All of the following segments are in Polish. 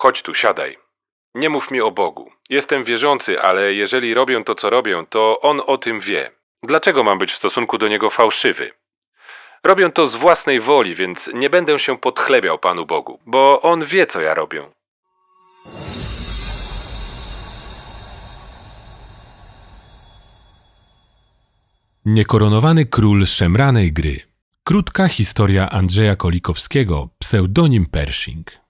Chodź tu, siadaj. Nie mów mi o Bogu. Jestem wierzący, ale jeżeli robię to, co robię, to On o tym wie. Dlaczego mam być w stosunku do Niego fałszywy? Robię to z własnej woli, więc nie będę się podchlebiał Panu Bogu, bo On wie, co ja robię. Niekoronowany król szemranej gry. Krótka historia Andrzeja Kolikowskiego, pseudonim Pershing.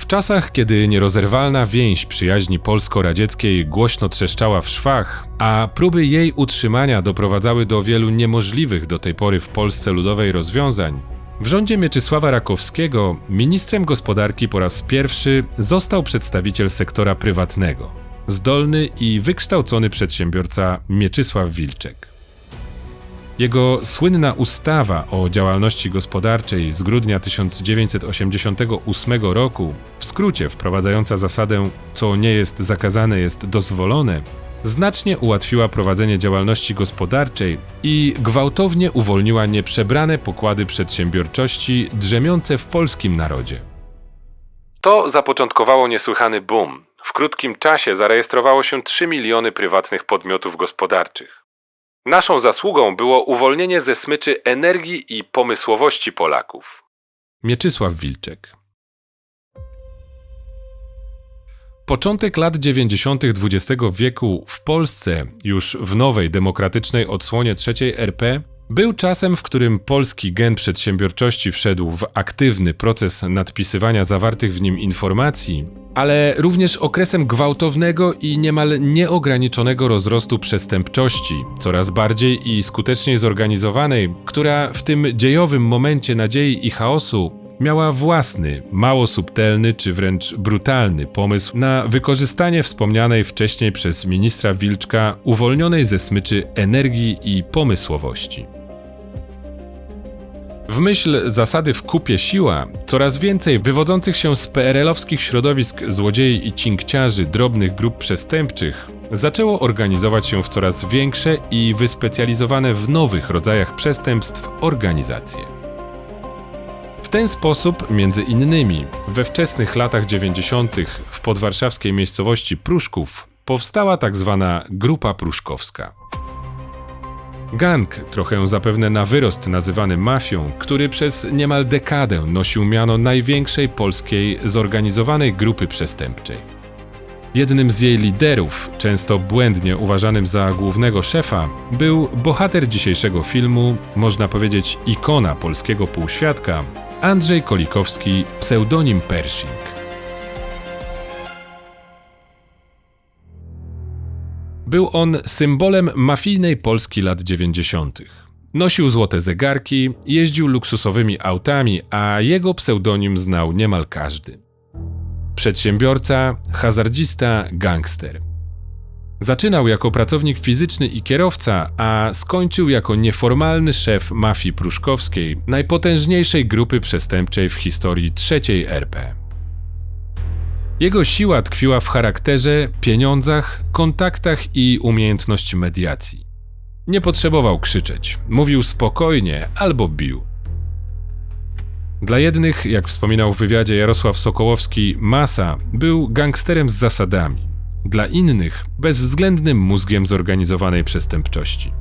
W czasach, kiedy nierozerwalna więź przyjaźni polsko-radzieckiej głośno trzeszczała w szwach, a próby jej utrzymania doprowadzały do wielu niemożliwych do tej pory w Polsce Ludowej rozwiązań, w rządzie Mieczysława Rakowskiego ministrem gospodarki po raz pierwszy został przedstawiciel sektora prywatnego, zdolny i wykształcony przedsiębiorca Mieczysław Wilczek. Jego słynna ustawa o działalności gospodarczej z grudnia 1988 roku, w skrócie wprowadzająca zasadę „co nie jest zakazane, jest dozwolone”, znacznie ułatwiła prowadzenie działalności gospodarczej i gwałtownie uwolniła nieprzebrane pokłady przedsiębiorczości drzemiące w polskim narodzie. To zapoczątkowało niesłychany boom. W krótkim czasie zarejestrowało się 3 miliony prywatnych podmiotów gospodarczych. Naszą zasługą było uwolnienie ze smyczy energii i pomysłowości Polaków. Mieczysław Wilczek. Początek lat 90. XX wieku w Polsce, już w nowej demokratycznej odsłonie III RP, był czasem, w którym polski gen przedsiębiorczości wszedł w aktywny proces nadpisywania zawartych w nim informacji, ale również okresem gwałtownego i niemal nieograniczonego rozrostu przestępczości, coraz bardziej i skuteczniej zorganizowanej, która w tym dziejowym momencie nadziei i chaosu miała własny, mało subtelny czy wręcz brutalny pomysł na wykorzystanie wspomnianej wcześniej przez ministra Wilczka uwolnionej ze smyczy energii i pomysłowości. W myśl zasady w kupie siła, coraz więcej wywodzących się z PRL-owskich środowisk złodziei i cinkciarzy drobnych grup przestępczych zaczęło organizować się w coraz większe i wyspecjalizowane w nowych rodzajach przestępstw organizacje. W ten sposób, między innymi, we wczesnych latach 90. w podwarszawskiej miejscowości Pruszków powstała tzw. Grupa Pruszkowska. Gang, trochę zapewne na wyrost nazywany mafią, który przez niemal dekadę nosił miano największej polskiej zorganizowanej grupy przestępczej. Jednym z jej liderów, często błędnie uważanym za głównego szefa, był bohater dzisiejszego filmu, można powiedzieć ikona polskiego półświadka, Andrzej Kolikowski, pseudonim Pershing. Był on symbolem mafijnej Polski lat 90. Nosił złote zegarki, jeździł luksusowymi autami, a jego pseudonim znał niemal każdy. Przedsiębiorca, hazardzista, gangster. Zaczynał jako pracownik fizyczny i kierowca, a skończył jako nieformalny szef mafii pruszkowskiej, najpotężniejszej grupy przestępczej w historii III RP. Jego siła tkwiła w charakterze, pieniądzach, kontaktach i umiejętności mediacji. Nie potrzebował krzyczeć, mówił spokojnie albo bił. Dla jednych, jak wspominał w wywiadzie Jarosław Sokołowski, Masa był gangsterem z zasadami. Dla innych bezwzględnym mózgiem zorganizowanej przestępczości.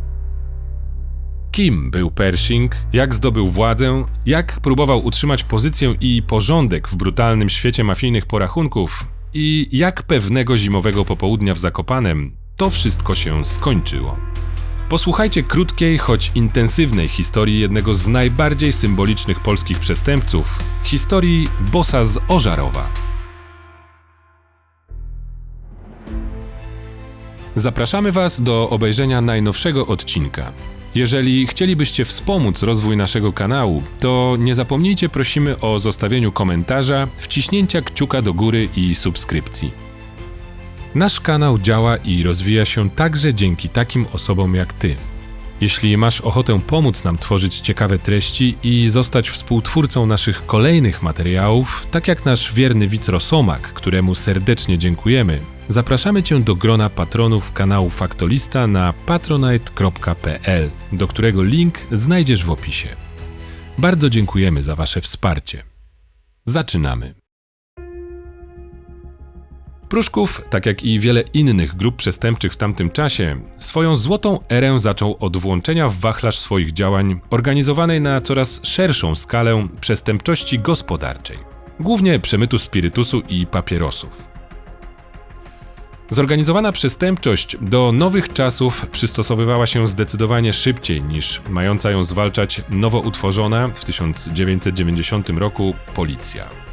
Kim był Pershing, jak zdobył władzę, jak próbował utrzymać pozycję i porządek w brutalnym świecie mafijnych porachunków i jak pewnego zimowego popołudnia w Zakopanem to wszystko się skończyło. Posłuchajcie krótkiej, choć intensywnej historii jednego z najbardziej symbolicznych polskich przestępców, historii bossa z Ożarowa. Zapraszamy Was do obejrzenia najnowszego odcinka. Jeżeli chcielibyście wspomóc rozwój naszego kanału, to nie zapomnijcie, prosimy o zostawieniu komentarza, wciśnięcia kciuka do góry i subskrypcji. Nasz kanał działa i rozwija się także dzięki takim osobom jak Ty. Jeśli masz ochotę pomóc nam tworzyć ciekawe treści i zostać współtwórcą naszych kolejnych materiałów, tak jak nasz wierny widz Rosomak, któremu serdecznie dziękujemy, zapraszamy Cię do grona patronów kanału Faktolista na patronite.pl, do którego link znajdziesz w opisie. Bardzo dziękujemy za Wasze wsparcie. Zaczynamy. Pruszków, tak jak i wiele innych grup przestępczych w tamtym czasie, swoją złotą erę zaczął od włączenia w wachlarz swoich działań organizowanej na coraz szerszą skalę przestępczości gospodarczej, głównie przemytu spirytusu i papierosów. Zorganizowana przestępczość do nowych czasów przystosowywała się zdecydowanie szybciej niż mająca ją zwalczać nowo utworzona w 1990 roku policja.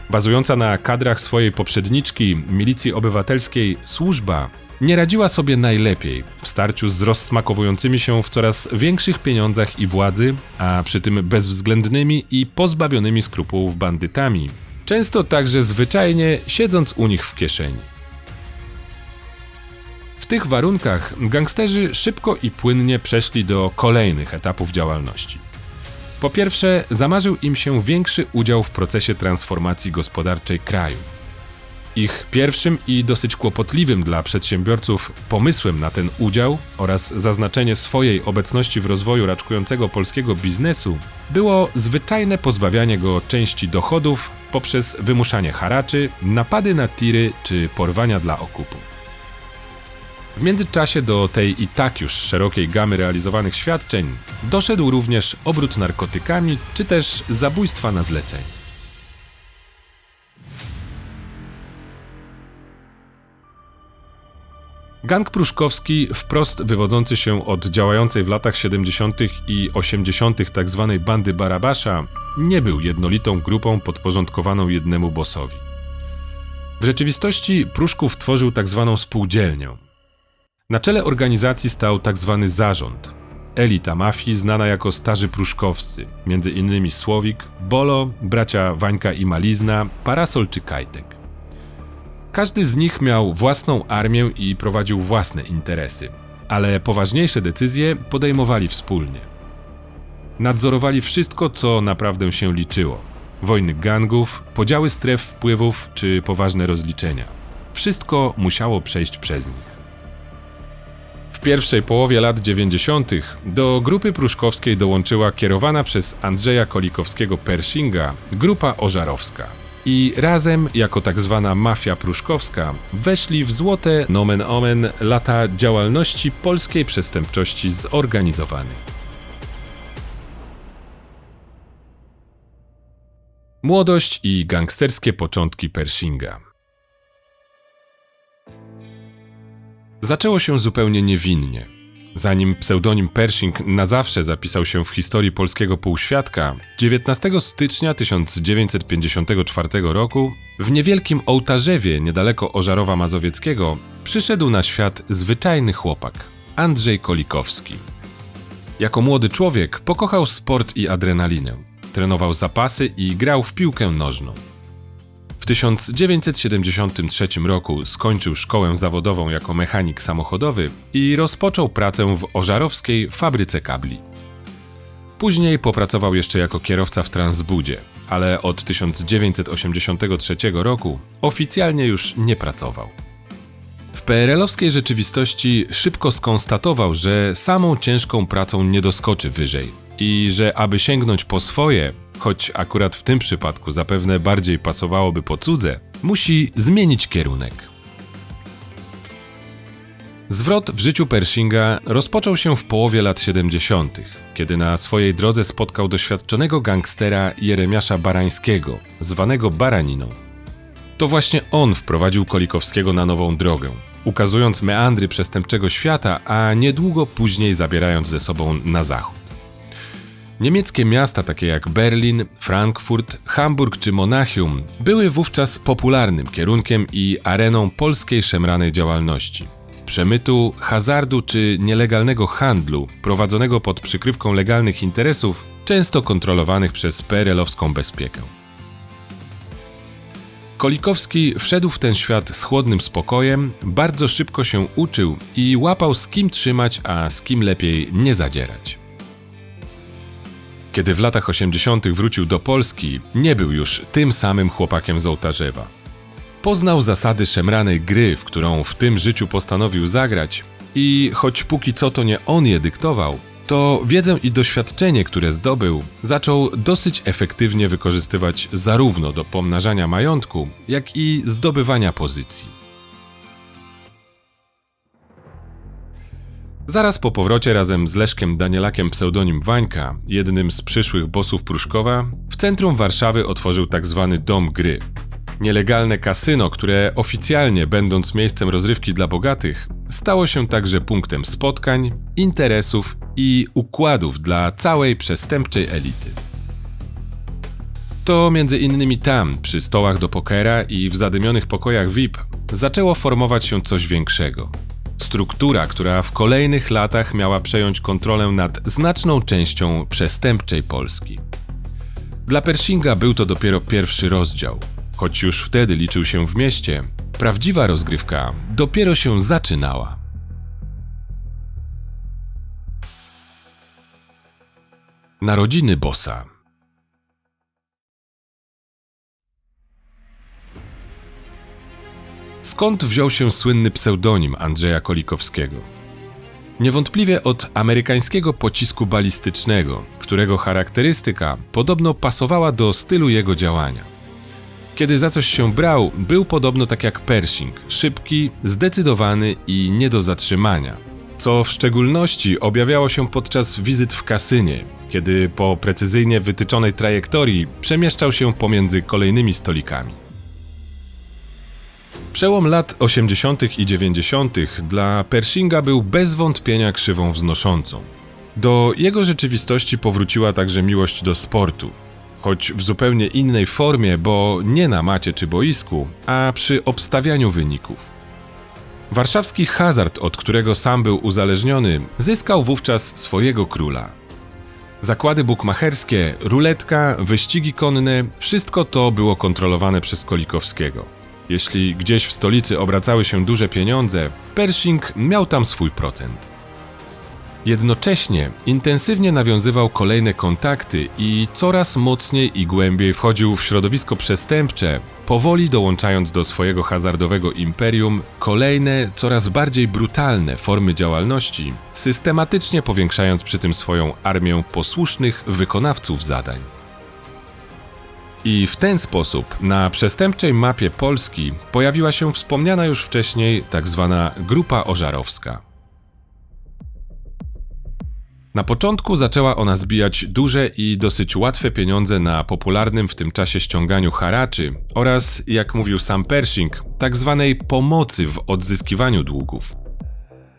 Bazująca na kadrach swojej poprzedniczki, milicji obywatelskiej, służba nie radziła sobie najlepiej w starciu z rozsmakowującymi się w coraz większych pieniądzach i władzy, a przy tym bezwzględnymi i pozbawionymi skrupułów bandytami, często także zwyczajnie siedząc u nich w kieszeni. W tych warunkach gangsterzy szybko i płynnie przeszli do kolejnych etapów działalności. Po pierwsze, zamarzył im się większy udział w procesie transformacji gospodarczej kraju. Ich pierwszym i dosyć kłopotliwym dla przedsiębiorców pomysłem na ten udział oraz zaznaczenie swojej obecności w rozwoju raczkującego polskiego biznesu było zwyczajne pozbawianie go części dochodów poprzez wymuszanie haraczy, napady na tiry czy porwania dla okupu. W międzyczasie do tej i tak już szerokiej gamy realizowanych świadczeń doszedł również obrót narkotykami czy też zabójstwa na zlecenie. Gang pruszkowski, wprost wywodzący się od działającej w latach 70. i 80. tzw. bandy Barabasza, nie był jednolitą grupą podporządkowaną jednemu bossowi. W rzeczywistości Pruszków tworzył tzw. spółdzielnię. Na czele organizacji stał tzw. zarząd. Elita mafii znana jako starzy pruszkowscy, między innymi Słowik, Bolo, bracia Wańka i Malizna, Parasol czy Kajtek. Każdy z nich miał własną armię i prowadził własne interesy, ale poważniejsze decyzje podejmowali wspólnie. Nadzorowali wszystko, co naprawdę się liczyło. Wojny gangów, podziały stref wpływów czy poważne rozliczenia. Wszystko musiało przejść przez nich. W pierwszej połowie lat 90. do grupy pruszkowskiej dołączyła kierowana przez Andrzeja Kolikowskiego-Pershinga grupa ożarowska. I razem, jako tak zwana mafia pruszkowska, weszli w złote nomen omen lata działalności polskiej przestępczości zorganizowanej. Młodość i gangsterskie początki Pershinga. Zaczęło się zupełnie niewinnie. Zanim pseudonim Pershing na zawsze zapisał się w historii polskiego półświadka, 19 stycznia 1954 roku w niewielkim Ołtarzewie niedaleko Ożarowa Mazowieckiego przyszedł na świat zwyczajny chłopak, Andrzej Kolikowski. Jako młody człowiek pokochał sport i adrenalinę, trenował zapasy i grał w piłkę nożną. W 1973 roku skończył szkołę zawodową jako mechanik samochodowy i rozpoczął pracę w ożarowskiej fabryce kabli. Później popracował jeszcze jako kierowca w Transbudzie, ale od 1983 roku oficjalnie już nie pracował. W PRL-owskiej rzeczywistości szybko skonstatował, że samą ciężką pracą nie doskoczy wyżej i że aby sięgnąć po swoje, choć akurat w tym przypadku zapewne bardziej pasowałoby po cudze, musi zmienić kierunek. Zwrot w życiu Pershinga rozpoczął się w połowie lat 70., kiedy na swojej drodze spotkał doświadczonego gangstera Jeremiasza Barańskiego, zwanego Baraniną. To właśnie on wprowadził Kolikowskiego na nową drogę, ukazując meandry przestępczego świata, a niedługo później zabierając ze sobą na zachód. Niemieckie miasta takie jak Berlin, Frankfurt, Hamburg czy Monachium były wówczas popularnym kierunkiem i areną polskiej szemranej działalności. Przemytu, hazardu czy nielegalnego handlu prowadzonego pod przykrywką legalnych interesów, często kontrolowanych przez PRL-owską bezpiekę. Kolikowski wszedł w ten świat z chłodnym spokojem, bardzo szybko się uczył i łapał z kim trzymać, a z kim lepiej nie zadzierać. Kiedy w latach 80. wrócił do Polski, nie był już tym samym chłopakiem z Ołtarzewa. Poznał zasady szemranej gry, w którą w tym życiu postanowił zagrać i choć póki co to nie on je dyktował, to wiedzę i doświadczenie, które zdobył, zaczął dosyć efektywnie wykorzystywać zarówno do pomnażania majątku, jak i zdobywania pozycji. Zaraz po powrocie razem z Leszkiem Danielakiem pseudonim Wańka, jednym z przyszłych bossów Pruszkowa, w centrum Warszawy otworzył tzw. Dom Gry. Nielegalne kasyno, które oficjalnie, będąc miejscem rozrywki dla bogatych, stało się także punktem spotkań, interesów i układów dla całej przestępczej elity. To między innymi tam, przy stołach do pokera i w zadymionych pokojach VIP, zaczęło formować się coś większego. Struktura, która w kolejnych latach miała przejąć kontrolę nad znaczną częścią przestępczej Polski. Dla Pershinga był to dopiero pierwszy rozdział. Choć już wtedy liczył się w mieście, prawdziwa rozgrywka dopiero się zaczynała. Narodziny bossa. Skąd wziął się słynny pseudonim Andrzeja Kolikowskiego? Niewątpliwie od amerykańskiego pocisku balistycznego, którego charakterystyka podobno pasowała do stylu jego działania. Kiedy za coś się brał, był podobno tak jak Pershing, szybki, zdecydowany i nie do zatrzymania, co w szczególności objawiało się podczas wizyt w kasynie, kiedy po precyzyjnie wytyczonej trajektorii przemieszczał się pomiędzy kolejnymi stolikami. Przełom lat 80. i 90. dla Pershinga był bez wątpienia krzywą wznoszącą. Do jego rzeczywistości powróciła także miłość do sportu, choć w zupełnie innej formie, bo nie na macie czy boisku, a przy obstawianiu wyników. Warszawski hazard, od którego sam był uzależniony, zyskał wówczas swojego króla. Zakłady bukmacherskie, ruletka, wyścigi konne, wszystko to było kontrolowane przez Kolikowskiego. Jeśli gdzieś w stolicy obracały się duże pieniądze, Pershing miał tam swój procent. Jednocześnie intensywnie nawiązywał kolejne kontakty i coraz mocniej i głębiej wchodził w środowisko przestępcze, powoli dołączając do swojego hazardowego imperium kolejne, coraz bardziej brutalne formy działalności, systematycznie powiększając przy tym swoją armię posłusznych wykonawców zadań. I w ten sposób na przestępczej mapie Polski pojawiła się wspomniana już wcześniej tzw. Grupa Ożarowska. Na początku zaczęła ona zbijać duże i dosyć łatwe pieniądze na popularnym w tym czasie ściąganiu haraczy oraz, jak mówił sam Pershing, tzw. pomocy w odzyskiwaniu długów.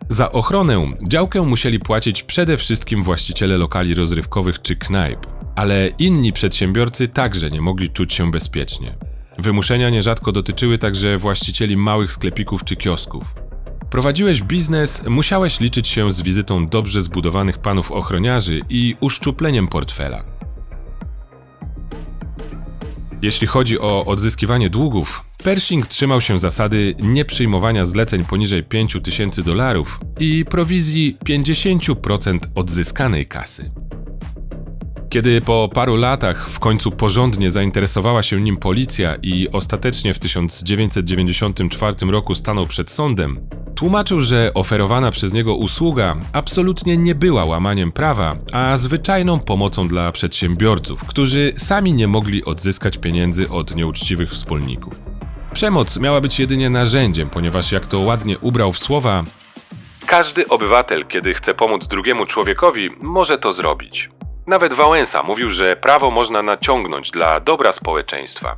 Za ochronę działkę musieli płacić przede wszystkim właściciele lokali rozrywkowych czy knajp, ale inni przedsiębiorcy także nie mogli czuć się bezpiecznie. Wymuszenia nierzadko dotyczyły także właścicieli małych sklepików czy kiosków. Prowadziłeś biznes, musiałeś liczyć się z wizytą dobrze zbudowanych panów ochroniarzy i uszczupleniem portfela. Jeśli chodzi o odzyskiwanie długów, Pershing trzymał się zasady nieprzyjmowania zleceń poniżej $5,000 i prowizji 50% odzyskanej kasy. Kiedy po paru latach w końcu porządnie zainteresowała się nim policja i ostatecznie w 1994 roku stanął przed sądem, tłumaczył, że oferowana przez niego usługa absolutnie nie była łamaniem prawa, a zwyczajną pomocą dla przedsiębiorców, którzy sami nie mogli odzyskać pieniędzy od nieuczciwych wspólników. Przemoc miała być jedynie narzędziem, ponieważ jak to ładnie ubrał w słowa: każdy obywatel, kiedy chce pomóc drugiemu człowiekowi, może to zrobić. Nawet Wałęsa mówił, że prawo można naciągnąć dla dobra społeczeństwa.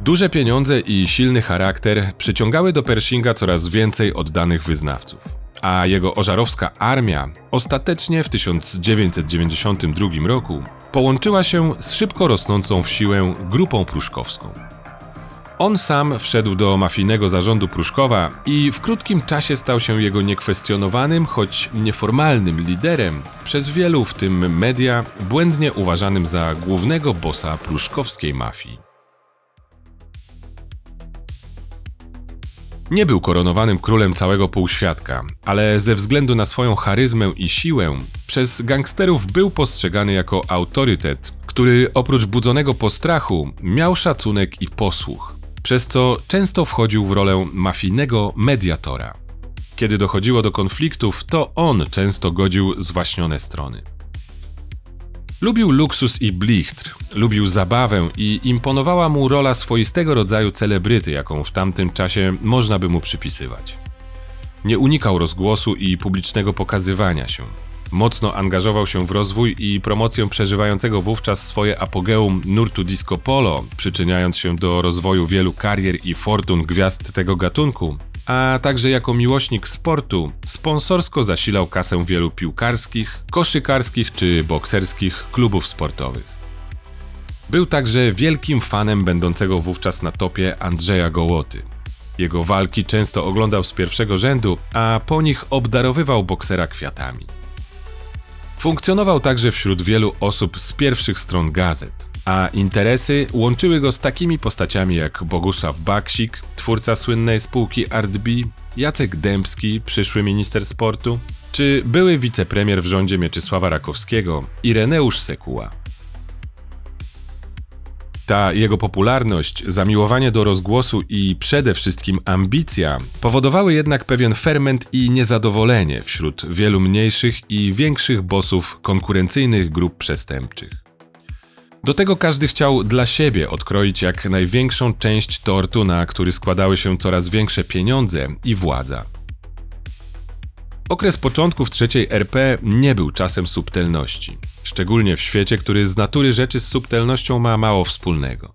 Duże pieniądze i silny charakter przyciągały do Pershinga coraz więcej oddanych wyznawców, a jego ożarowska armia ostatecznie w 1992 roku połączyła się z szybko rosnącą w siłę Grupą Pruszkowską. On sam wszedł do mafijnego zarządu Pruszkowa i w krótkim czasie stał się jego niekwestionowanym, choć nieformalnym liderem, przez wielu, w tym media, błędnie uważanym za głównego bossa pruszkowskiej mafii. Nie był koronowanym królem całego półświadka, ale ze względu na swoją charyzmę i siłę przez gangsterów był postrzegany jako autorytet, który oprócz budzonego postrachu miał szacunek i posłuch, przez co często wchodził w rolę mafijnego mediatora. Kiedy dochodziło do konfliktów, to on często godził zwaśnione strony. Lubił luksus i blichtr, lubił zabawę i imponowała mu rola swoistego rodzaju celebryty, jaką w tamtym czasie można by mu przypisywać. Nie unikał rozgłosu i publicznego pokazywania się. Mocno angażował się w rozwój i promocję przeżywającego wówczas swoje apogeum nurtu disco polo, przyczyniając się do rozwoju wielu karier i fortun gwiazd tego gatunku, a także jako miłośnik sportu sponsorsko zasilał kasę wielu piłkarskich, koszykarskich czy bokserskich klubów sportowych. Był także wielkim fanem będącego wówczas na topie Andrzeja Gołoty. Jego walki często oglądał z pierwszego rzędu, a po nich obdarowywał boksera kwiatami. Funkcjonował także wśród wielu osób z pierwszych stron gazet, a interesy łączyły go z takimi postaciami jak Bogusław Baksik, twórca słynnej spółki Art-B, Jacek Dębski, przyszły minister sportu, czy były wicepremier w rządzie Mieczysława Rakowskiego, Ireneusz Sekuła. Ta jego popularność, zamiłowanie do rozgłosu i przede wszystkim ambicja powodowały jednak pewien ferment i niezadowolenie wśród wielu mniejszych i większych bossów konkurencyjnych grup przestępczych. Do tego każdy chciał dla siebie odkroić jak największą część tortu, na który składały się coraz większe pieniądze i władza. Okres początków III RP nie był czasem subtelności, szczególnie w świecie, który z natury rzeczy z subtelnością ma mało wspólnego.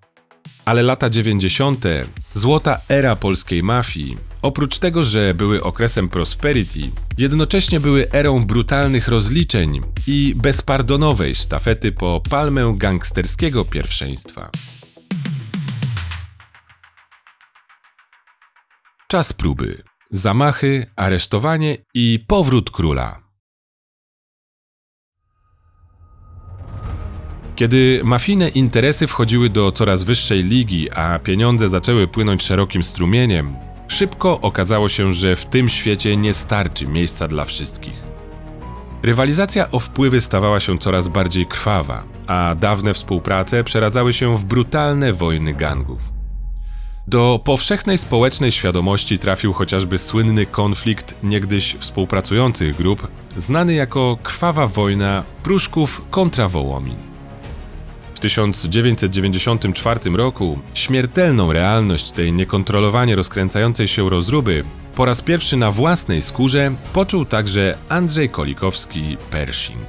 Ale lata 90., złota era polskiej mafii, oprócz tego, że były okresem prosperity, jednocześnie były erą brutalnych rozliczeń i bezpardonowej sztafety po palmę gangsterskiego pierwszeństwa. Czas próby. Zamachy, aresztowanie i powrót króla. Kiedy mafijne interesy wchodziły do coraz wyższej ligi, a pieniądze zaczęły płynąć szerokim strumieniem, szybko okazało się, że w tym świecie nie starczy miejsca dla wszystkich. Rywalizacja o wpływy stawała się coraz bardziej krwawa, a dawne współprace przeradzały się w brutalne wojny gangów. Do powszechnej społecznej świadomości trafił chociażby słynny konflikt niegdyś współpracujących grup, znany jako Krwawa Wojna Pruszków kontra Wołomin. W 1994 roku śmiertelną realność tej niekontrolowanie rozkręcającej się rozruby po raz pierwszy na własnej skórze poczuł także Andrzej Kolikowski-Pershing.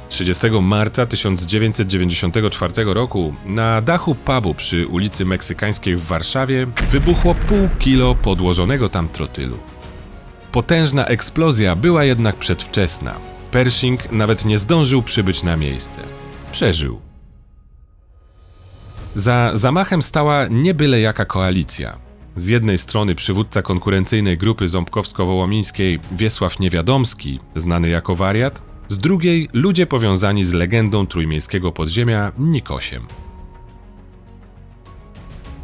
30 marca 1994 roku na dachu pubu przy ulicy Meksykańskiej w Warszawie wybuchło pół kilo podłożonego tam trotylu. Potężna eksplozja była jednak przedwczesna. Pershing nawet nie zdążył przybyć na miejsce. Przeżył. Za zamachem stała nie byle jaka koalicja. Z jednej strony przywódca konkurencyjnej grupy ząbkowsko-wołomińskiej Wiesław Niewiadomski, znany jako wariat, z drugiej ludzie powiązani z legendą trójmiejskiego podziemia Nikosiem.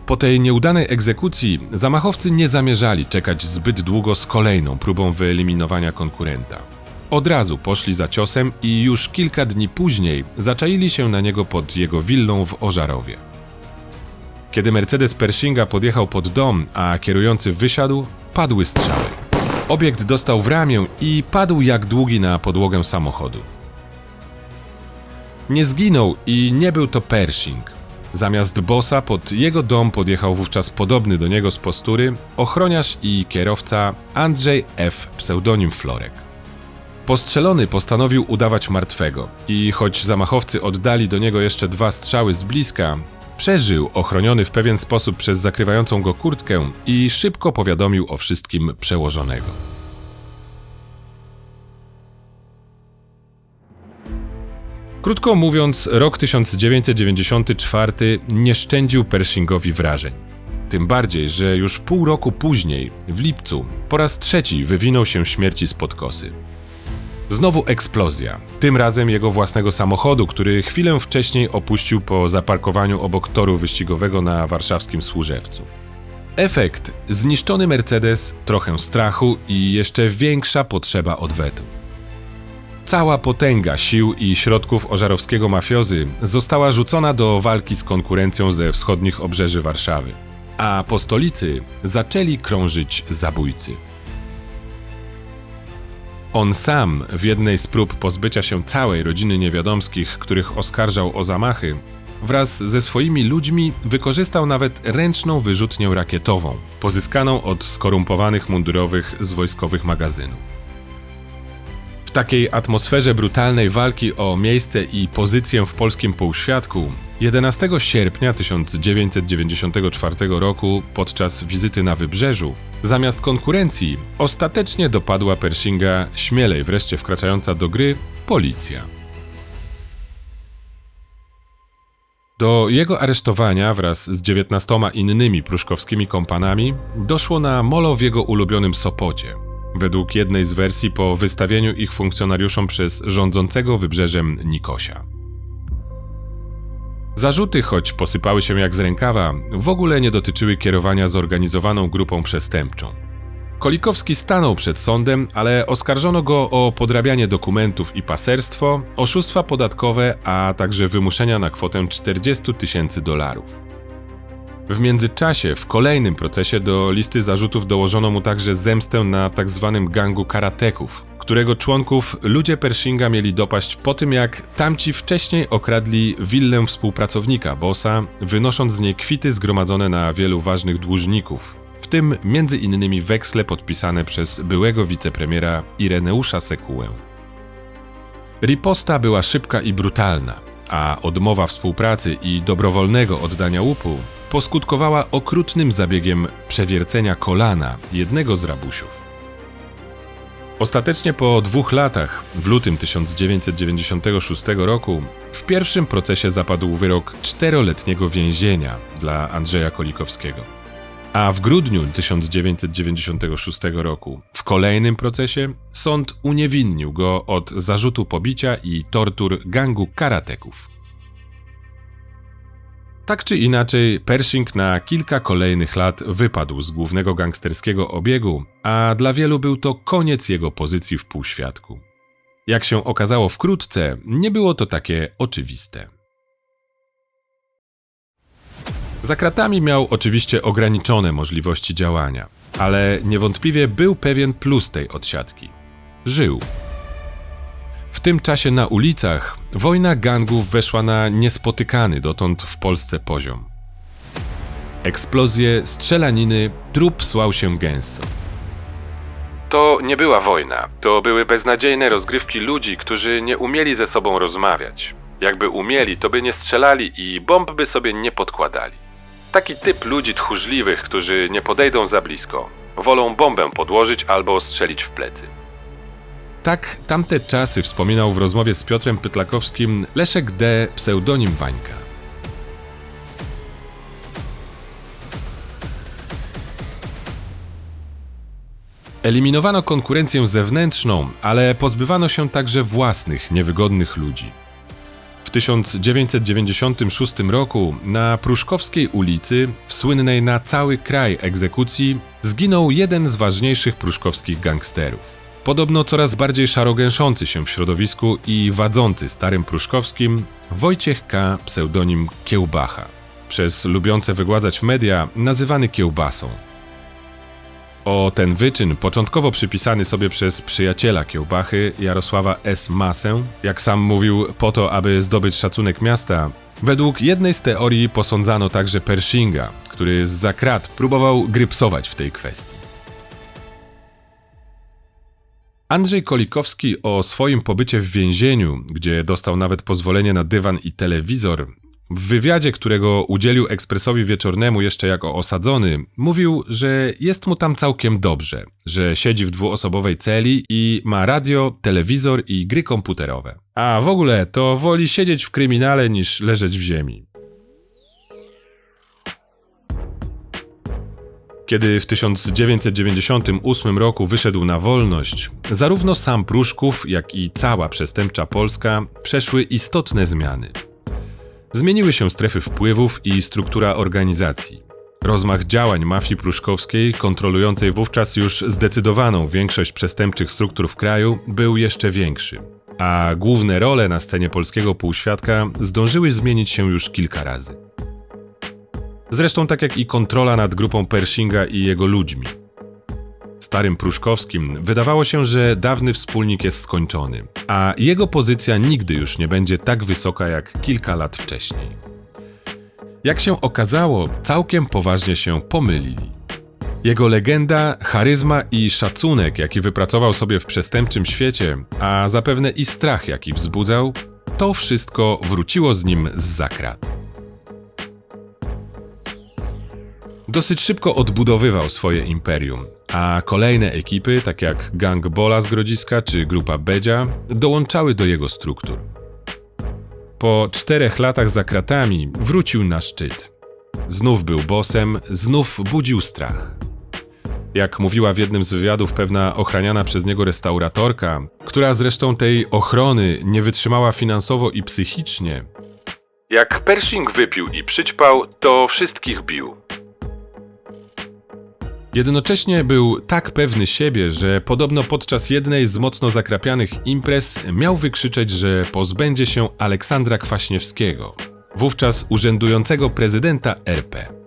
Po tej nieudanej egzekucji zamachowcy nie zamierzali czekać zbyt długo z kolejną próbą wyeliminowania konkurenta. Od razu poszli za ciosem i już kilka dni później zaczaili się na niego pod jego willą w Ożarowie. Kiedy Mercedes Pershinga podjechał pod dom, a kierujący wysiadł, padły strzały. Obiekt dostał w ramię i padł jak długi na podłogę samochodu. Nie zginął i nie był to Pershing. Zamiast bossa pod jego dom podjechał wówczas podobny do niego z postury ochroniarz i kierowca Andrzej F., pseudonim Florek. Postrzelony postanowił udawać martwego i choć zamachowcy oddali do niego jeszcze 2 strzały z bliska, przeżył ochroniony w pewien sposób przez zakrywającą go kurtkę i szybko powiadomił o wszystkim przełożonego. Krótko mówiąc, rok 1994 nie szczędził Pershingowi wrażeń. Tym bardziej, że już pół roku później, w lipcu, po raz trzeci wywinął się śmierci spod kosy. Znowu eksplozja, tym razem jego własnego samochodu, który chwilę wcześniej opuścił po zaparkowaniu obok toru wyścigowego na warszawskim Służewcu. Efekt: zniszczony Mercedes, trochę strachu i jeszcze większa potrzeba odwetu. Cała potęga sił i środków ożarowskiego mafiozy została rzucona do walki z konkurencją ze wschodnich obrzeży Warszawy, a po stolicy zaczęli krążyć zabójcy. On sam w jednej z prób pozbycia się całej rodziny Niewiadomskich, których oskarżał o zamachy, wraz ze swoimi ludźmi wykorzystał nawet ręczną wyrzutnię rakietową, pozyskaną od skorumpowanych mundurowych z wojskowych magazynów. W takiej atmosferze brutalnej walki o miejsce i pozycję w polskim półświadku 11 sierpnia 1994 roku podczas wizyty na Wybrzeżu zamiast konkurencji ostatecznie dopadła Pershinga śmielej wreszcie wkraczająca do gry policja. Do jego aresztowania wraz z 19 innymi pruszkowskimi kompanami doszło na molo w jego ulubionym Sopocie. Według jednej z wersji po wystawieniu ich funkcjonariuszom przez rządzącego Wybrzeżem Nikosia. Zarzuty, choć posypały się jak z rękawa, w ogóle nie dotyczyły kierowania zorganizowaną grupą przestępczą. Kolikowski stanął przed sądem, ale oskarżono go o podrabianie dokumentów i paserstwo, oszustwa podatkowe, a także wymuszenia na kwotę $40,000. W międzyczasie w kolejnym procesie do listy zarzutów dołożono mu także zemstę na tzw. gangu karateków, którego członków ludzie Pershinga mieli dopaść po tym, jak tamci wcześniej okradli willę współpracownika bossa, wynosząc z niej kwity zgromadzone na wielu ważnych dłużników, w tym m.in. weksle podpisane przez byłego wicepremiera Ireneusza Sekułę. Riposta była szybka i brutalna, a odmowa współpracy i dobrowolnego oddania łupu poskutkowała okrutnym zabiegiem przewiercenia kolana jednego z rabusiów. Ostatecznie po 2 latach, w lutym 1996 roku, w pierwszym procesie zapadł wyrok 4-letniego więzienia dla Andrzeja Kolikowskiego. A w grudniu 1996 roku, w kolejnym procesie, sąd uniewinnił go od zarzutu pobicia i tortur gangu karateków. Tak czy inaczej, Pershing na kilka kolejnych lat wypadł z głównego gangsterskiego obiegu, a dla wielu był to koniec jego pozycji w półświadku. Jak się okazało wkrótce, nie było to takie oczywiste. Za kratami miał oczywiście ograniczone możliwości działania, ale niewątpliwie był pewien plus tej odsiadki. Żył. W tym czasie na ulicach wojna gangów weszła na niespotykany dotąd w Polsce poziom. Eksplozje, strzelaniny, trup słał się gęsto. To nie była wojna, to były beznadziejne rozgrywki ludzi, którzy nie umieli ze sobą rozmawiać. Jakby umieli, to by nie strzelali i bomb by sobie nie podkładali. Taki typ ludzi tchórzliwych, którzy nie podejdą za blisko. Wolą bombę podłożyć albo strzelić w plecy. Tak tamte czasy wspominał w rozmowie z Piotrem Pytlakowskim Leszek D., pseudonim Wańka. Eliminowano konkurencję zewnętrzną, ale pozbywano się także własnych, niewygodnych ludzi. W 1996 roku na Pruszkowskiej ulicy, w słynnej na cały kraj egzekucji, zginął jeden z ważniejszych pruszkowskich gangsterów. Podobno coraz bardziej szarogęszący się w środowisku i wadzący starym pruszkowskim Wojciech K., pseudonim Kiełbacha, przez lubiące wygładzać media nazywany Kiełbasą. O ten wyczyn, początkowo przypisany sobie przez przyjaciela Kiełbachy, Jarosława S. Masę, jak sam mówił, po to, aby zdobyć szacunek miasta, według jednej z teorii posądzano także Pershinga, który zza krat próbował grypsować w tej kwestii. Andrzej Kolikowski o swoim pobycie w więzieniu, gdzie dostał nawet pozwolenie na dywan i telewizor, w wywiadzie, którego udzielił Ekspresowi Wieczornemu jeszcze jako osadzony, mówił, że jest mu tam całkiem dobrze, że siedzi w 2-osobowej celi i ma radio, telewizor i gry komputerowe. A w ogóle to woli siedzieć w kryminale niż leżeć w ziemi. Kiedy w 1998 roku wyszedł na wolność, zarówno sam Pruszków, jak i cała przestępcza Polska przeszły istotne zmiany. Zmieniły się strefy wpływów i struktura organizacji. Rozmach działań mafii pruszkowskiej, kontrolującej wówczas już zdecydowaną większość przestępczych struktur w kraju, był jeszcze większy, a główne role na scenie polskiego półświadka zdążyły zmienić się już kilka razy. Zresztą tak jak i kontrola nad grupą Pershinga i jego ludźmi. starym Pruszkowskim wydawało się, że dawny wspólnik jest skończony, a jego pozycja nigdy już nie będzie tak wysoka jak kilka lat wcześniej. Jak się okazało, całkiem poważnie się pomylili. Jego legenda, charyzma i szacunek, jaki wypracował sobie w przestępczym świecie, a zapewne i strach, jaki wzbudzał, to wszystko wróciło z nim zza krat. Dosyć szybko odbudowywał swoje imperium, a kolejne ekipy, tak jak gang Bola z Grodziska czy grupa Bedzia, dołączały do jego struktur. Po 4 latach za kratami wrócił na szczyt. Znów był bossem, znów budził strach. Jak mówiła w jednym z wywiadów pewna ochraniana przez niego restauratorka, która zresztą tej ochrony nie wytrzymała finansowo i psychicznie. Jak Pershing wypił i przyćpał, to wszystkich bił. Jednocześnie był tak pewny siebie, że podobno podczas jednej z mocno zakrapianych imprez miał wykrzyczeć, że pozbędzie się Aleksandra Kwaśniewskiego, wówczas urzędującego prezydenta RP.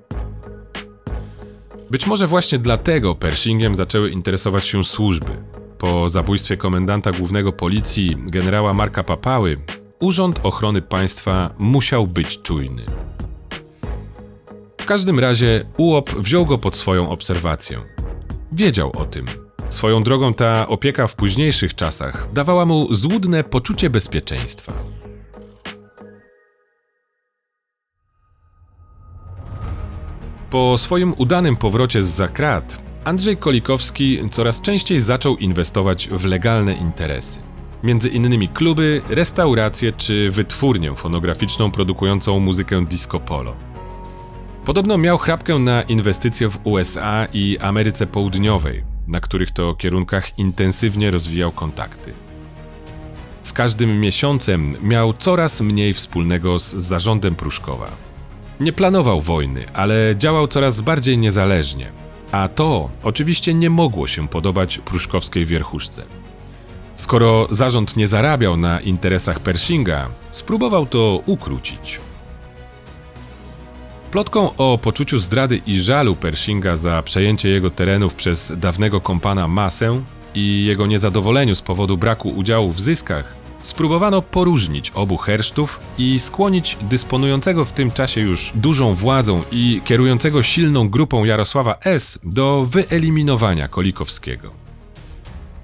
Być może właśnie dlatego Pershingiem zaczęły interesować się służby. Po zabójstwie komendanta głównego policji, generała Marka Papały, Urząd Ochrony Państwa musiał być czujny. W każdym razie UOP wziął go pod swoją obserwację. Wiedział o tym. Swoją drogą ta opieka w późniejszych czasach dawała mu złudne poczucie bezpieczeństwa. Po swoim udanym powrocie zza krat, Andrzej Kolikowski coraz częściej zaczął inwestować w legalne interesy. Między innymi kluby, restauracje czy wytwórnię fonograficzną produkującą muzykę disco polo. Podobno miał chrapkę na inwestycje w USA i Ameryce Południowej, na których to kierunkach intensywnie rozwijał kontakty. Z każdym miesiącem miał coraz mniej wspólnego z zarządem Pruszkowa. Nie planował wojny, ale działał coraz bardziej niezależnie, a to oczywiście nie mogło się podobać pruszkowskiej wierchuszce. Skoro zarząd nie zarabiał na interesach Pershinga, spróbował to ukrócić. Plotką o poczuciu zdrady i żalu Pershinga za przejęcie jego terenów przez dawnego kompana Masę i jego niezadowoleniu z powodu braku udziału w zyskach spróbowano poróżnić obu hersztów i skłonić dysponującego w tym czasie już dużą władzą i kierującego silną grupą Jarosława S. do wyeliminowania Kolikowskiego.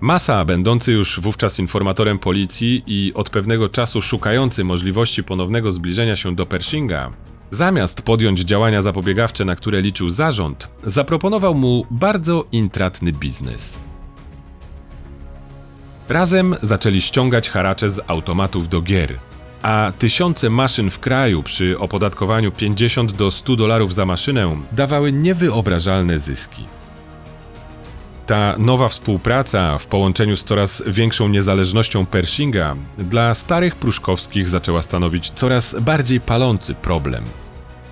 Masa, będący już wówczas informatorem policji i od pewnego czasu szukający możliwości ponownego zbliżenia się do Pershinga, zamiast podjąć działania zapobiegawcze, na które liczył zarząd, zaproponował mu bardzo intratny biznes. Razem zaczęli ściągać haracze z automatów do gier, a tysiące maszyn w kraju przy opodatkowaniu $50 do $100 za maszynę dawały niewyobrażalne zyski. Ta nowa współpraca w połączeniu z coraz większą niezależnością Pershinga dla starych pruszkowskich zaczęła stanowić coraz bardziej palący problem.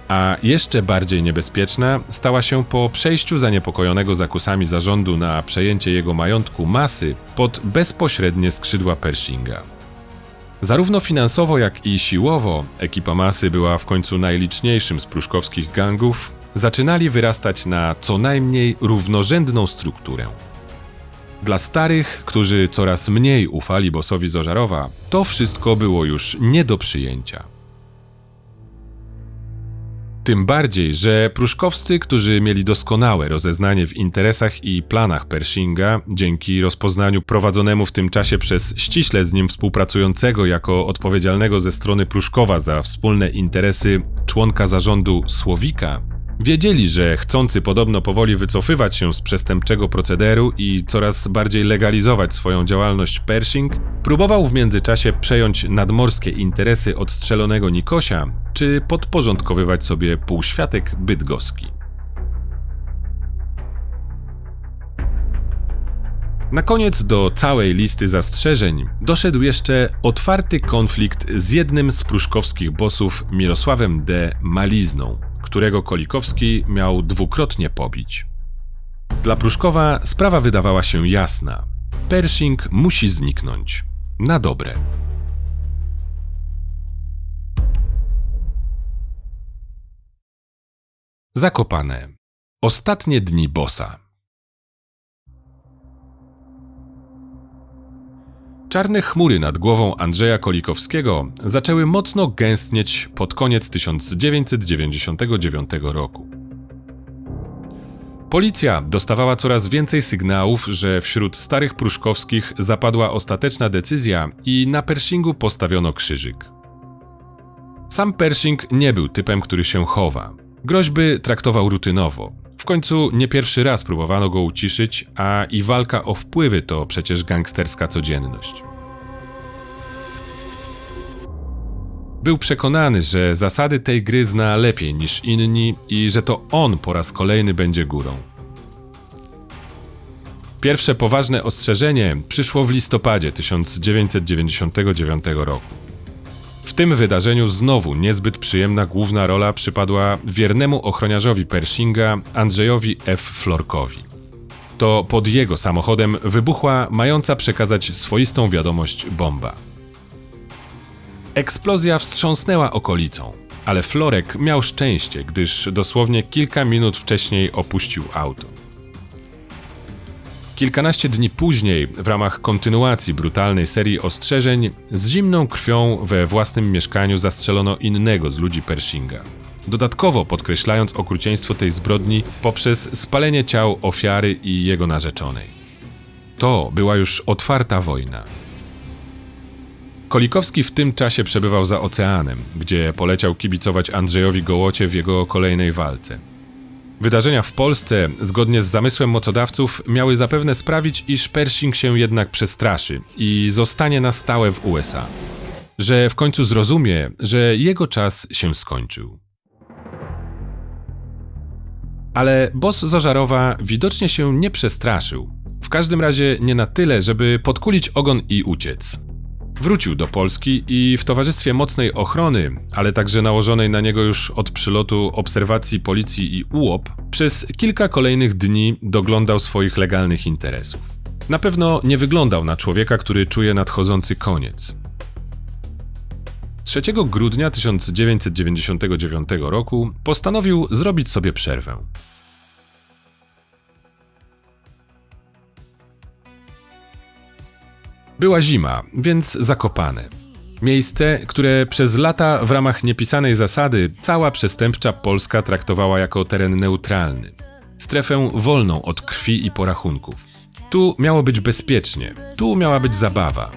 A jeszcze bardziej niebezpieczna stała się po przejściu zaniepokojonego zakusami zarządu na przejęcie jego majątku Masy pod bezpośrednie skrzydła Pershinga. Zarówno finansowo, jak i siłowo ekipa Masy była w końcu najliczniejszym z pruszkowskich gangów, zaczynali wyrastać na co najmniej równorzędną strukturę. Dla starych, którzy coraz mniej ufali bossowi z Ożarowa, to wszystko było już nie do przyjęcia. Tym bardziej, że pruszkowscy, którzy mieli doskonałe rozeznanie w interesach i planach Pershinga, dzięki rozpoznaniu prowadzonemu w tym czasie przez ściśle z nim współpracującego jako odpowiedzialnego ze strony Pruszkowa za wspólne interesy członka zarządu Słowika, wiedzieli, że chcący podobno powoli wycofywać się z przestępczego procederu i coraz bardziej legalizować swoją działalność Pershing, próbował w międzyczasie przejąć nadmorskie interesy odstrzelonego Nikosia, czy podporządkowywać sobie półświatek bydgoski. Na koniec do całej listy zastrzeżeń doszedł jeszcze otwarty konflikt z jednym z pruszkowskich bossów Mirosławem D. Malizną, którego Kolikowski miał dwukrotnie pobić. Dla Pruszkowa sprawa wydawała się jasna. Pershing musi zniknąć. Na dobre. Zakopane. Ostatnie dni bossa. Czarne chmury nad głową Andrzeja Kolikowskiego zaczęły mocno gęstnieć pod koniec 1999 roku. Policja dostawała coraz więcej sygnałów, że wśród starych pruszkowskich zapadła ostateczna decyzja i na Pershingu postawiono krzyżyk. Sam Pershing nie był typem, który się chowa. Groźby traktował rutynowo. W końcu nie pierwszy raz próbowano go uciszyć, a i walka o wpływy to przecież gangsterska codzienność. Był przekonany, że zasady tej gry zna lepiej niż inni i że to on po raz kolejny będzie górą. Pierwsze poważne ostrzeżenie przyszło w listopadzie 1999 roku. W tym wydarzeniu znowu niezbyt przyjemna główna rola przypadła wiernemu ochroniarzowi Pershinga Andrzejowi F. Florkowi. To pod jego samochodem wybuchła mająca przekazać swoistą wiadomość bomba. Eksplozja wstrząsnęła okolicą, ale Florek miał szczęście, gdyż dosłownie kilka minut wcześniej opuścił auto. Kilkanaście dni później, w ramach kontynuacji brutalnej serii ostrzeżeń, z zimną krwią we własnym mieszkaniu zastrzelono innego z ludzi Pershinga. Dodatkowo podkreślając okrucieństwo tej zbrodni poprzez spalenie ciał ofiary i jego narzeczonej. To była już otwarta wojna. Kolikowski w tym czasie przebywał za oceanem, gdzie poleciał kibicować Andrzejowi Gołocie w jego kolejnej walce. Wydarzenia w Polsce, zgodnie z zamysłem mocodawców, miały zapewne sprawić, iż Pershing się jednak przestraszy i zostanie na stałe w USA. Że w końcu zrozumie, że jego czas się skończył. Ale boss Zożarowa widocznie się nie przestraszył. W każdym razie nie na tyle, żeby podkulić ogon i uciec. Wrócił do Polski i w towarzystwie mocnej ochrony, ale także nałożonej na niego już od przylotu obserwacji policji i UOP, przez kilka kolejnych dni doglądał swoich legalnych interesów. Na pewno nie wyglądał na człowieka, który czuje nadchodzący koniec. 3 grudnia 1999 roku postanowił zrobić sobie przerwę. Była zima, więc Zakopane. Miejsce, które przez lata w ramach niepisanej zasady cała przestępcza Polska traktowała jako teren neutralny. Strefę wolną od krwi i porachunków. Tu miało być bezpiecznie, tu miała być zabawa.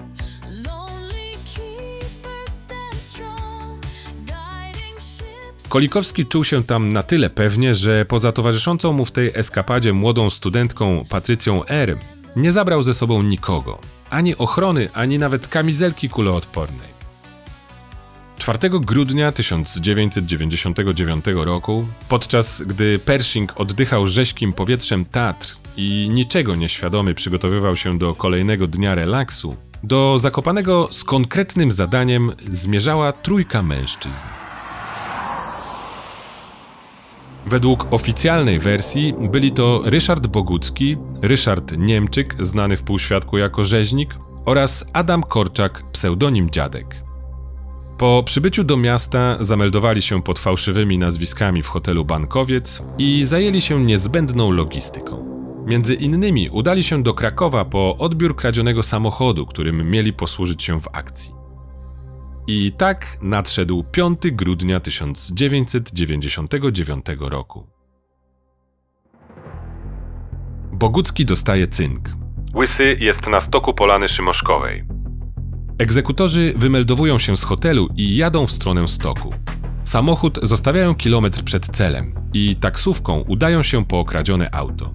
Kolikowski czuł się tam na tyle pewnie, że poza towarzyszącą mu w tej eskapadzie młodą studentką Patrycją R. nie zabrał ze sobą nikogo. Ani ochrony, ani nawet kamizelki kuloodpornej. 4 grudnia 1999 roku, podczas gdy Pershing oddychał rześkim powietrzem Tatr i niczego nieświadomy przygotowywał się do kolejnego dnia relaksu, do Zakopanego z konkretnym zadaniem zmierzała trójka mężczyzn. Według oficjalnej wersji byli to Ryszard Bogucki, Ryszard Niemczyk, znany w półświadku jako Rzeźnik, oraz Adam Korczak, pseudonim Dziadek. Po przybyciu do miasta zameldowali się pod fałszywymi nazwiskami w hotelu Bankowiec i zajęli się niezbędną logistyką. Między innymi udali się do Krakowa po odbiór kradzionego samochodu, którym mieli posłużyć się w akcji. I tak nadszedł 5 grudnia 1999 roku. Bogucki dostaje cynk. Łysy jest na stoku Polany Szymoszkowej. Egzekutorzy wymeldowują się z hotelu i jadą w stronę stoku. Samochód zostawiają kilometr przed celem i taksówką udają się po okradzione auto.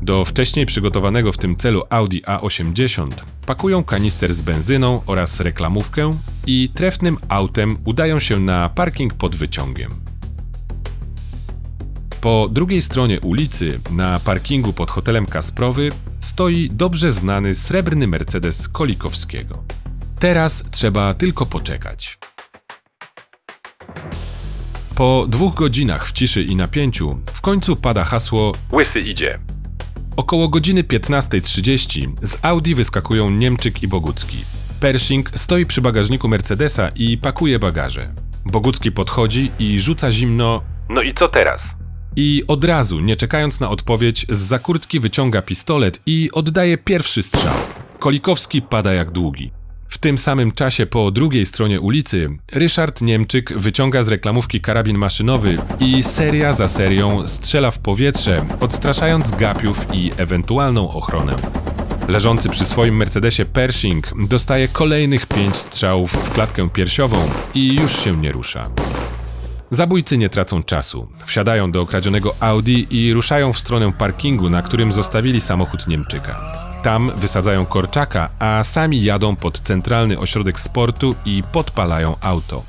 Do wcześniej przygotowanego w tym celu Audi A80 pakują kanister z benzyną oraz reklamówkę i trefnym autem udają się na parking pod wyciągiem. Po drugiej stronie ulicy, na parkingu pod hotelem Kasprowy, stoi dobrze znany srebrny Mercedes Kolikowskiego. Teraz trzeba tylko poczekać. Po 2 godzinach w ciszy i napięciu w końcu pada hasło Łysy idzie. Około godziny 15:30 z Audi wyskakują Niemczyk i Bogucki. Pershing stoi przy bagażniku Mercedesa i pakuje bagaże. Bogucki podchodzi i rzuca zimno: No i co teraz? I od razu, nie czekając na odpowiedź, zza kurtki wyciąga pistolet i oddaje pierwszy strzał. Kolikowski pada jak długi. W tym samym czasie po drugiej stronie ulicy Ryszard Niemczyk wyciąga z reklamówki karabin maszynowy i seria za serią strzela w powietrze, odstraszając gapiów i ewentualną ochronę. Leżący przy swoim Mercedesie Pershing dostaje kolejnych 5 strzałów w klatkę piersiową i już się nie rusza. Zabójcy nie tracą czasu. Wsiadają do okradzionego Audi i ruszają w stronę parkingu, na którym zostawili samochód Niemczyka. Tam wysadzają Korczaka, a sami jadą pod centralny ośrodek sportu i podpalają auto.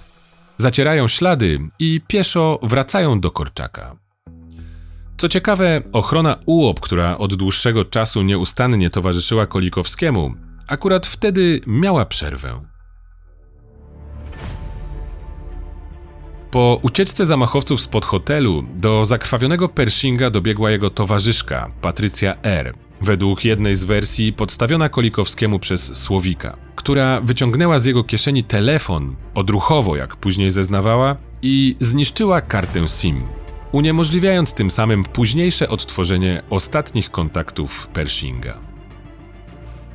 Zacierają ślady i pieszo wracają do Korczaka. Co ciekawe, ochrona UOP, która od dłuższego czasu nieustannie towarzyszyła Kolikowskiemu, akurat wtedy miała przerwę. Po ucieczce zamachowców spod hotelu do zakrwawionego Pershinga dobiegła jego towarzyszka, Patrycja R., według jednej z wersji podstawiona Kolikowskiemu przez Słowika, która wyciągnęła z jego kieszeni telefon, odruchowo jak później zeznawała, i zniszczyła kartę SIM, uniemożliwiając tym samym późniejsze odtworzenie ostatnich kontaktów Pershinga.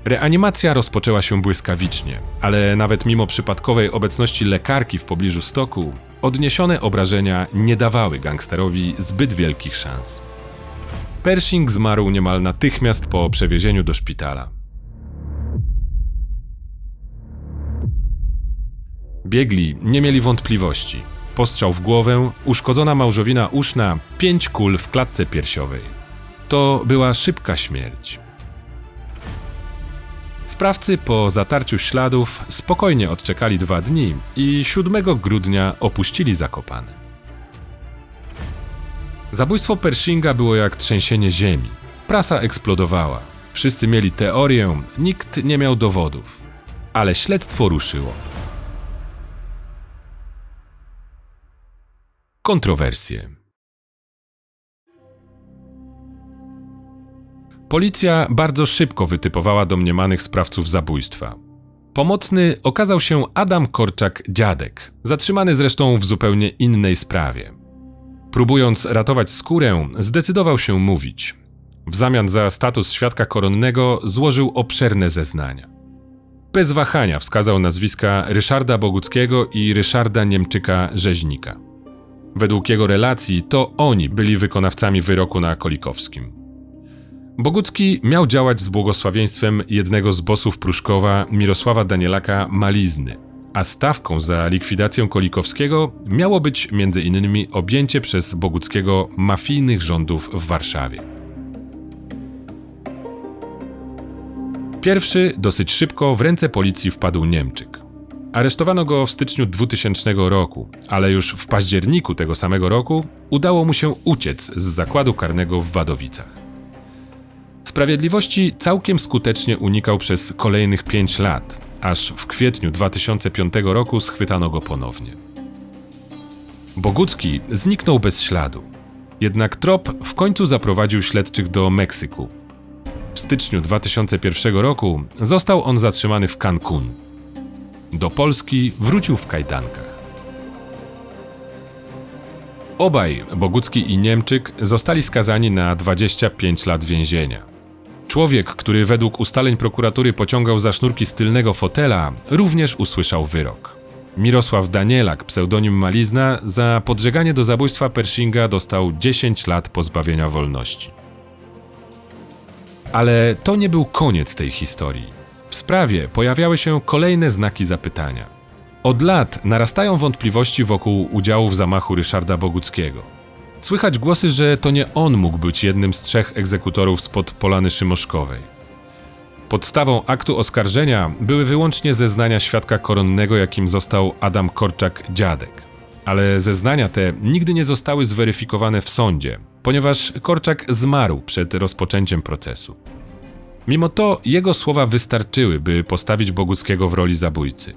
Reanimacja rozpoczęła się błyskawicznie, ale nawet mimo przypadkowej obecności lekarki w pobliżu stoku, odniesione obrażenia nie dawały gangsterowi zbyt wielkich szans. Pershing zmarł niemal natychmiast po przewiezieniu do szpitala. Biegli nie mieli wątpliwości. Postrzał w głowę, uszkodzona małżowina uszna, 5 kul w klatce piersiowej. To była szybka śmierć. Sprawcy po zatarciu śladów spokojnie odczekali 2 dni i 7 grudnia opuścili Zakopane. Zabójstwo Pershinga było jak trzęsienie ziemi. Prasa eksplodowała. Wszyscy mieli teorię, nikt nie miał dowodów. Ale śledztwo ruszyło. Kontrowersje. Policja bardzo szybko wytypowała domniemanych sprawców zabójstwa. Pomocny okazał się Adam Korczak-Dziadek, zatrzymany zresztą w zupełnie innej sprawie. Próbując ratować skórę, zdecydował się mówić. W zamian za status świadka koronnego złożył obszerne zeznania. Bez wahania wskazał nazwiska Ryszarda Boguckiego i Ryszarda Niemczyka-Rzeźnika. Według jego relacji to oni byli wykonawcami wyroku na Kolikowskim. Bogucki miał działać z błogosławieństwem jednego z bossów Pruszkowa, Mirosława Danielaka Malizny, a stawką za likwidację Kolikowskiego miało być m.in. objęcie przez Boguckiego mafijnych rządów w Warszawie. Pierwszy dosyć szybko w ręce policji wpadł Niemczyk. Aresztowano go w styczniu 2000 roku, ale już w październiku tego samego roku udało mu się uciec z zakładu karnego w Wadowicach. Sprawiedliwości całkiem skutecznie unikał przez kolejnych 5 lat, aż w kwietniu 2005 roku schwytano go ponownie. Bogucki zniknął bez śladu, jednak trop w końcu zaprowadził śledczych do Meksyku. W styczniu 2001 roku został on zatrzymany w Cancun. Do Polski wrócił w kajdankach. Obaj, Bogucki i Niemczyk, zostali skazani na 25 lat więzienia. Człowiek, który według ustaleń prokuratury pociągał za sznurki z tylnego fotela, również usłyszał wyrok. Mirosław Danielak, pseudonim Malizna, za podżeganie do zabójstwa Pershinga dostał 10 lat pozbawienia wolności. Ale to nie był koniec tej historii. W sprawie pojawiały się kolejne znaki zapytania. Od lat narastają wątpliwości wokół udziału w zamachu Ryszarda Boguckiego. Słychać głosy, że to nie on mógł być jednym z 3 egzekutorów spod Polany Szymoszkowej. Podstawą aktu oskarżenia były wyłącznie zeznania świadka koronnego, jakim został Adam Korczak-Dziadek. Ale zeznania te nigdy nie zostały zweryfikowane w sądzie, ponieważ Korczak zmarł przed rozpoczęciem procesu. Mimo to jego słowa wystarczyły, by postawić Boguckiego w roli zabójcy.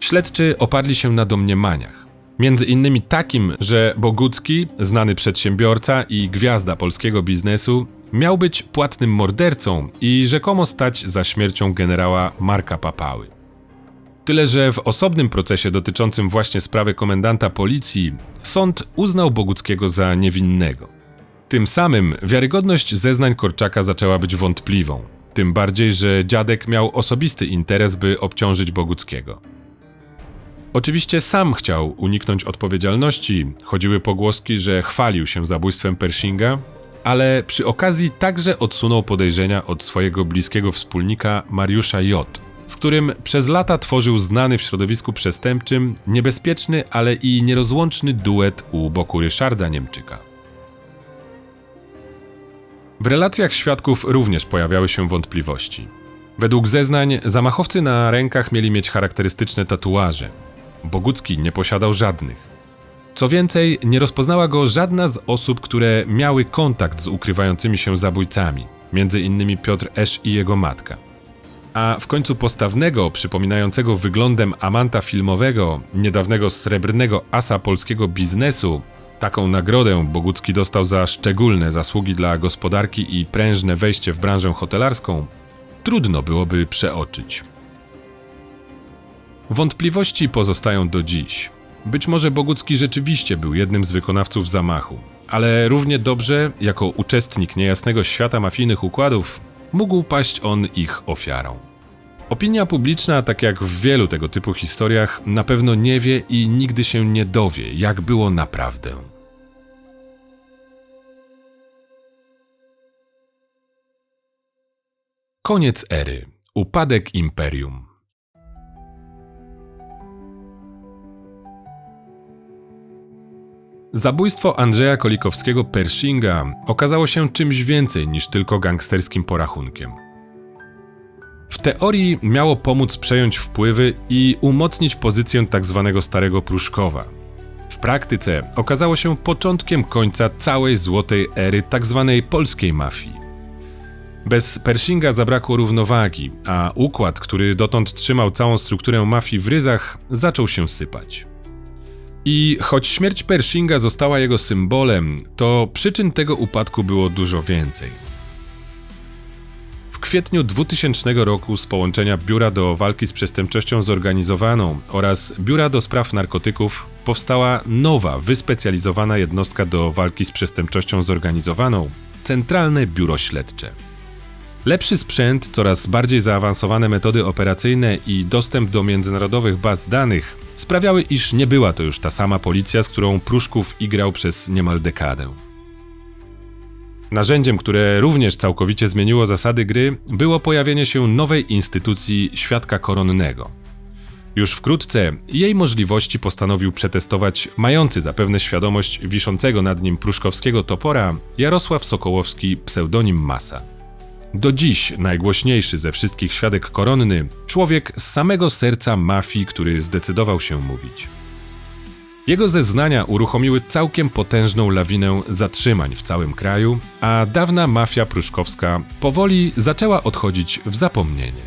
Śledczy oparli się na domniemaniach. Między innymi takim, że Bogucki, znany przedsiębiorca i gwiazda polskiego biznesu, miał być płatnym mordercą i rzekomo stać za śmiercią generała Marka Papały. Tyle, że w osobnym procesie dotyczącym właśnie sprawy komendanta policji sąd uznał Boguckiego za niewinnego. Tym samym wiarygodność zeznań Korczaka zaczęła być wątpliwą. Tym bardziej, że dziadek miał osobisty interes, by obciążyć Boguckiego. Oczywiście sam chciał uniknąć odpowiedzialności, chodziły pogłoski, że chwalił się zabójstwem Pershinga, ale przy okazji także odsunął podejrzenia od swojego bliskiego wspólnika Mariusza J., z którym przez lata tworzył znany w środowisku przestępczym, niebezpieczny, ale i nierozłączny duet u boku Ryszarda Niemczyka. W relacjach świadków również pojawiały się wątpliwości. Według zeznań zamachowcy na rękach mieli mieć charakterystyczne tatuaże. Bogucki nie posiadał żadnych. Co więcej, nie rozpoznała go żadna z osób, które miały kontakt z ukrywającymi się zabójcami, między innymi Piotr Esz i jego matka. A w końcu postawnego, przypominającego wyglądem amanta filmowego, niedawnego srebrnego asa polskiego biznesu, taką nagrodę Bogucki dostał za szczególne zasługi dla gospodarki i prężne wejście w branżę hotelarską, trudno byłoby przeoczyć. Wątpliwości pozostają do dziś. Być może Bogucki rzeczywiście był jednym z wykonawców zamachu, ale równie dobrze, jako uczestnik niejasnego świata mafijnych układów, mógł paść on ich ofiarą. Opinia publiczna, tak jak w wielu tego typu historiach, na pewno nie wie i nigdy się nie dowie, jak było naprawdę. Koniec ery. Upadek imperium. Zabójstwo Andrzeja Kolikowskiego-Pershinga okazało się czymś więcej niż tylko gangsterskim porachunkiem. W teorii miało pomóc przejąć wpływy i umocnić pozycję tzw. Starego Pruszkowa. W praktyce okazało się początkiem końca całej złotej ery tzw. polskiej mafii. Bez Pershinga zabrakło równowagi, a układ, który dotąd trzymał całą strukturę mafii w ryzach, zaczął się sypać. I choć śmierć Pershinga została jego symbolem, to przyczyn tego upadku było dużo więcej. W kwietniu 2000 roku z połączenia Biura do Walki z Przestępczością Zorganizowaną oraz Biura do Spraw Narkotyków powstała nowa, wyspecjalizowana jednostka do walki z przestępczością zorganizowaną – Centralne Biuro Śledcze. Lepszy sprzęt, coraz bardziej zaawansowane metody operacyjne i dostęp do międzynarodowych baz danych sprawiały, iż nie była to już ta sama policja, z którą Pruszków igrał przez niemal dekadę. Narzędziem, które również całkowicie zmieniło zasady gry, było pojawienie się nowej instytucji świadka koronnego. Już wkrótce jej możliwości postanowił przetestować mający zapewne świadomość wiszącego nad nim pruszkowskiego topora Jarosław Sokołowski, pseudonim Masa. Do dziś najgłośniejszy ze wszystkich świadek koronny, człowiek z samego serca mafii, który zdecydował się mówić. Jego zeznania uruchomiły całkiem potężną lawinę zatrzymań w całym kraju, a dawna mafia pruszkowska powoli zaczęła odchodzić w zapomnienie.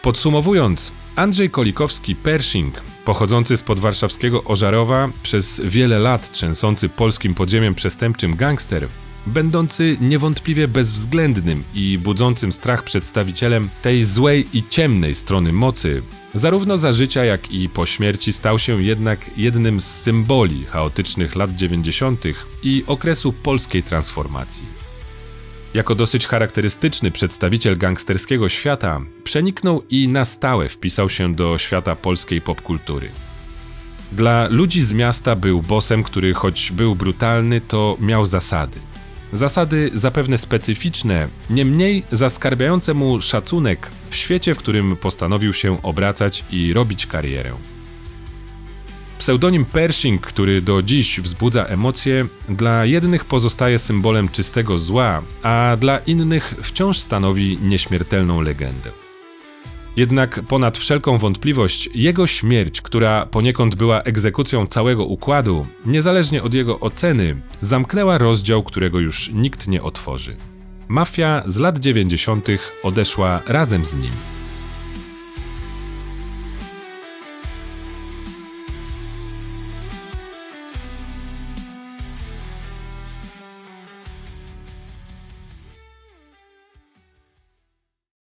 Podsumowując, Andrzej Kolikowski-Pershing, pochodzący spod warszawskiego Ożarowa, przez wiele lat trzęsący polskim podziemiem przestępczym gangster, będący niewątpliwie bezwzględnym i budzącym strach przedstawicielem tej złej i ciemnej strony mocy, zarówno za życia, jak i po śmierci stał się jednak jednym z symboli chaotycznych lat 90. i okresu polskiej transformacji. Jako dosyć charakterystyczny przedstawiciel gangsterskiego świata przeniknął i na stałe wpisał się do świata polskiej popkultury. Dla ludzi z miasta był bossem, który choć był brutalny, to miał zasady. Zasady zapewne specyficzne, niemniej zaskarbiające mu szacunek w świecie, w którym postanowił się obracać i robić karierę. Pseudonim Pershing, który do dziś wzbudza emocje, dla jednych pozostaje symbolem czystego zła, a dla innych wciąż stanowi nieśmiertelną legendę. Jednak ponad wszelką wątpliwość jego śmierć, która poniekąd była egzekucją całego układu, niezależnie od jego oceny, zamknęła rozdział, którego już nikt nie otworzy. Mafia z lat 90. odeszła razem z nim.